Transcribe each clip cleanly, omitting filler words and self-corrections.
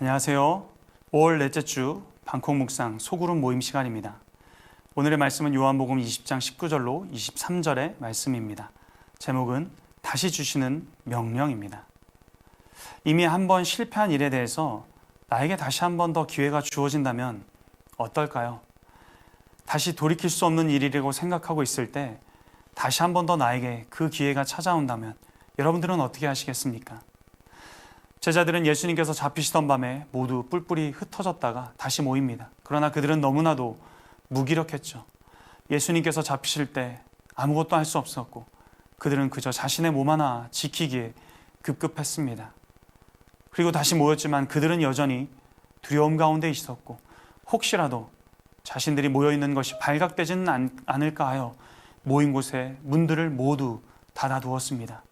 안녕하세요. 5월 넷째 주 방콕 묵상 소그룹 모임 시간입니다. 오늘의 말씀은 요한복음 20장 19절로 23절의 말씀입니다. 제목은 다시 주시는 명령입니다. 이미 한번 실패한 일에 대해서 나에게 다시 한 번 더 기회가 주어진다면 어떨까요? 다시 돌이킬 수 없는 일이라고 생각하고 있을 때 다시 한 번 더 나에게 그 기회가 찾아온다면 여러분들은 어떻게 하시겠습니까? 제자들은 예수님께서 잡히시던 밤에 모두 뿔뿔이 흩어졌다가 다시 모입니다. 그러나 그들은 너무나도 무기력했죠. 예수님께서 잡히실 때 아무것도 할 수 없었고 그들은 그저 자신의 몸 하나 지키기에 급급했습니다. 그리고 다시 모였지만 그들은 여전히 두려움 가운데 있었고 혹시라도 자신들이 모여있는 것이 발각되지는 않을까 하여 모인 곳에 문들을 모두 닫아두었습니다.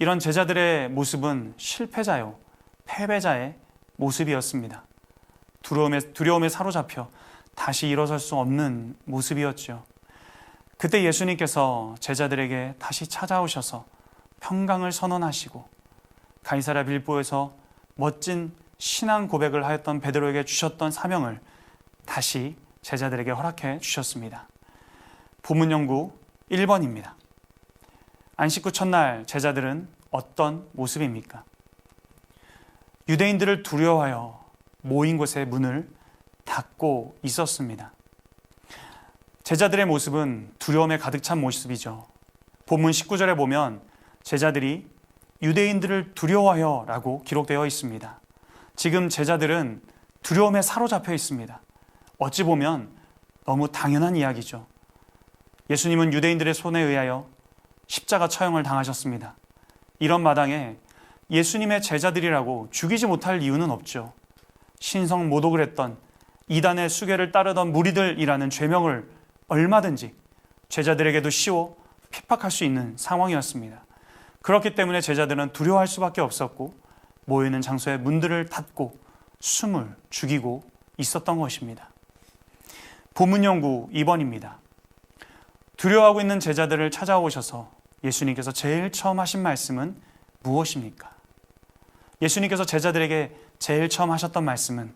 이런 제자들의 모습은 실패자요, 패배자의 모습이었습니다. 두려움에 사로잡혀 다시 일어설 수 없는 모습이었죠. 그때 예수님께서 제자들에게 다시 찾아오셔서 평강을 선언하시고 가이사랴 빌보에서 멋진 신앙 고백을 하였던 베드로에게 주셨던 사명을 다시 제자들에게 허락해 주셨습니다. 본문 연구 1번입니다. 안식 후 첫날 제자들은 어떤 모습입니까? 유대인들을 두려워하여 모인 곳의 문을 닫고 있었습니다. 제자들의 모습은 두려움에 가득 찬 모습이죠. 본문 19절에 보면 제자들이 유대인들을 두려워하여 라고 기록되어 있습니다. 지금 제자들은 두려움에 사로잡혀 있습니다. 어찌 보면 너무 당연한 이야기죠. 예수님은 유대인들의 손에 의하여 십자가 처형을 당하셨습니다. 이런 마당에 예수님의 제자들이라고 죽이지 못할 이유는 없죠. 신성 모독을 했던 이단의 수계를 따르던 무리들이라는 죄명을 얼마든지 제자들에게도 씌워 핍박할 수 있는 상황이었습니다. 그렇기 때문에 제자들은 두려워할 수밖에 없었고 모이는 장소에 문들을 닫고 숨을 죽이고 있었던 것입니다. 본문 연구 2번입니다. 두려워하고 있는 제자들을 찾아오셔서 예수님께서 제일 처음 하신 말씀은 무엇입니까? 예수님께서 제자들에게 제일 처음 하셨던 말씀은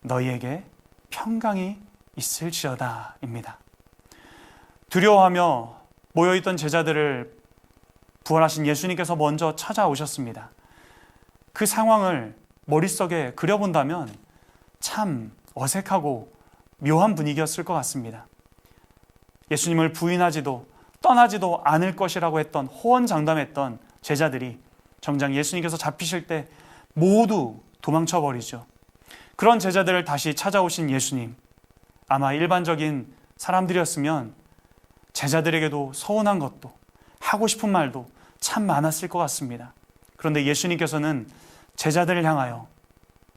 너희에게 평강이 있을지어다 입니다. 두려워하며 모여있던 제자들을 부활하신 예수님께서 먼저 찾아오셨습니다. 그 상황을 머릿속에 그려본다면 참 어색하고 묘한 분위기였을 것 같습니다. 예수님을 부인하지도 떠나지도 않을 것이라고 했던 호언장담했던 제자들이 정작 예수님께서 잡히실 때 모두 도망쳐버리죠. 그런 제자들을 다시 찾아오신 예수님, 아마 일반적인 사람들이었으면 제자들에게도 서운한 것도 하고 싶은 말도 참 많았을 것 같습니다. 그런데 예수님께서는 제자들을 향하여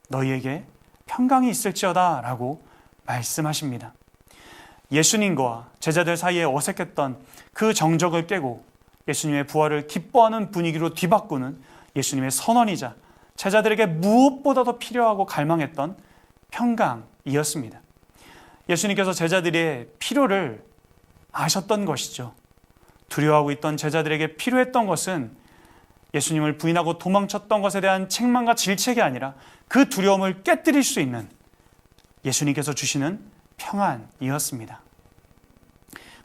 너희에게 평강이 있을지어다 라고 말씀하십니다. 예수님과 제자들 사이에 어색했던 그 정적을 깨고 예수님의 부활을 기뻐하는 분위기로 뒤바꾸는 예수님의 선언이자 제자들에게 무엇보다도 필요하고 갈망했던 평강이었습니다. 예수님께서 제자들의 필요를 아셨던 것이죠. 두려워하고 있던 제자들에게 필요했던 것은 예수님을 부인하고 도망쳤던 것에 대한 책망과 질책이 아니라 그 두려움을 깨뜨릴 수 있는 예수님께서 주시는 평안이었습니다.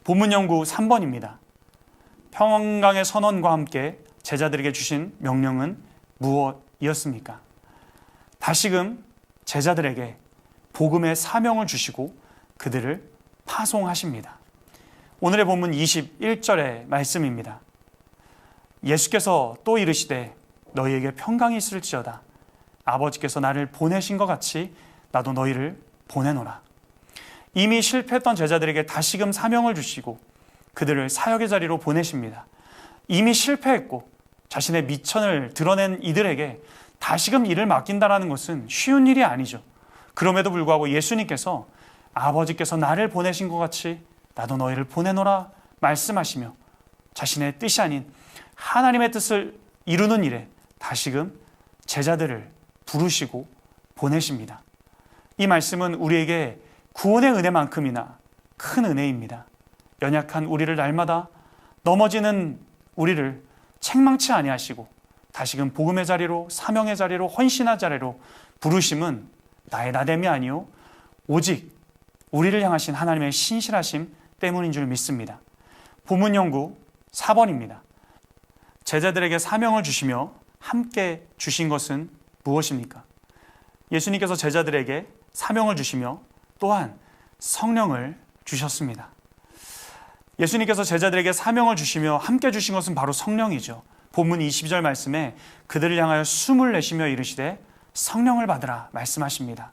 본문 연구 3번입니다. 평강의 선언과 함께 제자들에게 주신 명령은 무엇이었습니까? 다시금 제자들에게 복음의 사명을 주시고 그들을 파송하십니다. 오늘의 본문 21절의 말씀입니다. 예수께서 또 이르시되 너희에게 평강이 있을지어다. 아버지께서 나를 보내신 것 같이 나도 너희를 보내노라. 이미 실패했던 제자들에게 다시금 사명을 주시고 그들을 사역의 자리로 보내십니다. 이미 실패했고 자신의 미천을 드러낸 이들에게 다시금 일을 맡긴다는 것은 쉬운 일이 아니죠. 그럼에도 불구하고 예수님께서 아버지께서 나를 보내신 것 같이 나도 너희를 보내노라 말씀하시며 자신의 뜻이 아닌 하나님의 뜻을 이루는 일에 다시금 제자들을 부르시고 보내십니다. 이 말씀은 우리에게 구원의 은혜만큼이나 큰 은혜입니다. 연약한 우리를 날마다 넘어지는 우리를 책망치 아니하시고 다시금 복음의 자리로, 사명의 자리로, 헌신의 자리로 부르심은 나의 나됨이 아니요 오직 우리를 향하신 하나님의 신실하심 때문인 줄 믿습니다. 본문 연구 4번입니다. 제자들에게 사명을 주시며 함께 주신 것은 무엇입니까? 예수님께서 제자들에게 사명을 주시며 또한 성령을 주셨습니다. 예수님께서 제자들에게 사명을 주시며 함께 주신 것은 바로 성령이죠. 본문 22절 말씀에 그들을 향하여 숨을 내쉬며 이르시되 성령을 받으라 말씀하십니다.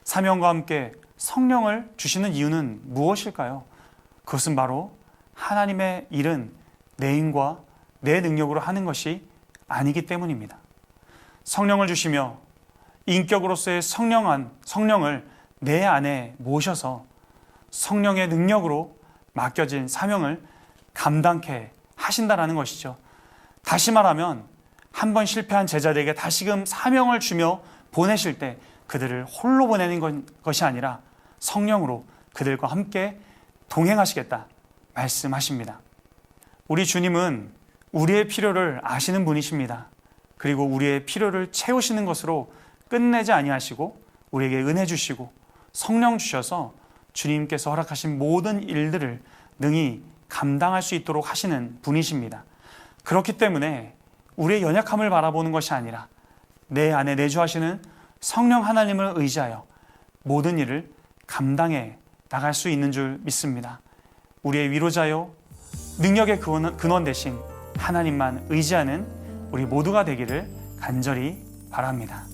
사명과 함께 성령을 주시는 이유는 무엇일까요? 그것은 바로 하나님의 일은 내 힘과 내 능력으로 하는 것이 아니기 때문입니다. 성령을 주시며 인격으로서의 성령을 내 안에 모셔서 성령의 능력으로 맡겨진 사명을 감당케 하신다라는 것이죠. 다시 말하면 한 번 실패한 제자들에게 다시금 사명을 주며 보내실 때 그들을 홀로 보내는 것이 아니라 성령으로 그들과 함께 동행하시겠다 말씀하십니다. 우리 주님은 우리의 필요를 아시는 분이십니다. 그리고 우리의 필요를 채우시는 것으로 끝내지 아니하시고 우리에게 은혜 주시고 성령 주셔서 주님께서 허락하신 모든 일들을 능히 감당할 수 있도록 하시는 분이십니다. 그렇기 때문에 우리의 연약함을 바라보는 것이 아니라 내 안에 내주하시는 성령 하나님을 의지하여 모든 일을 감당해 나갈 수 있는 줄 믿습니다. 우리의 위로자요 능력의 근원 되신 하나님만 의지하는 우리 모두가 되기를 간절히 바랍니다.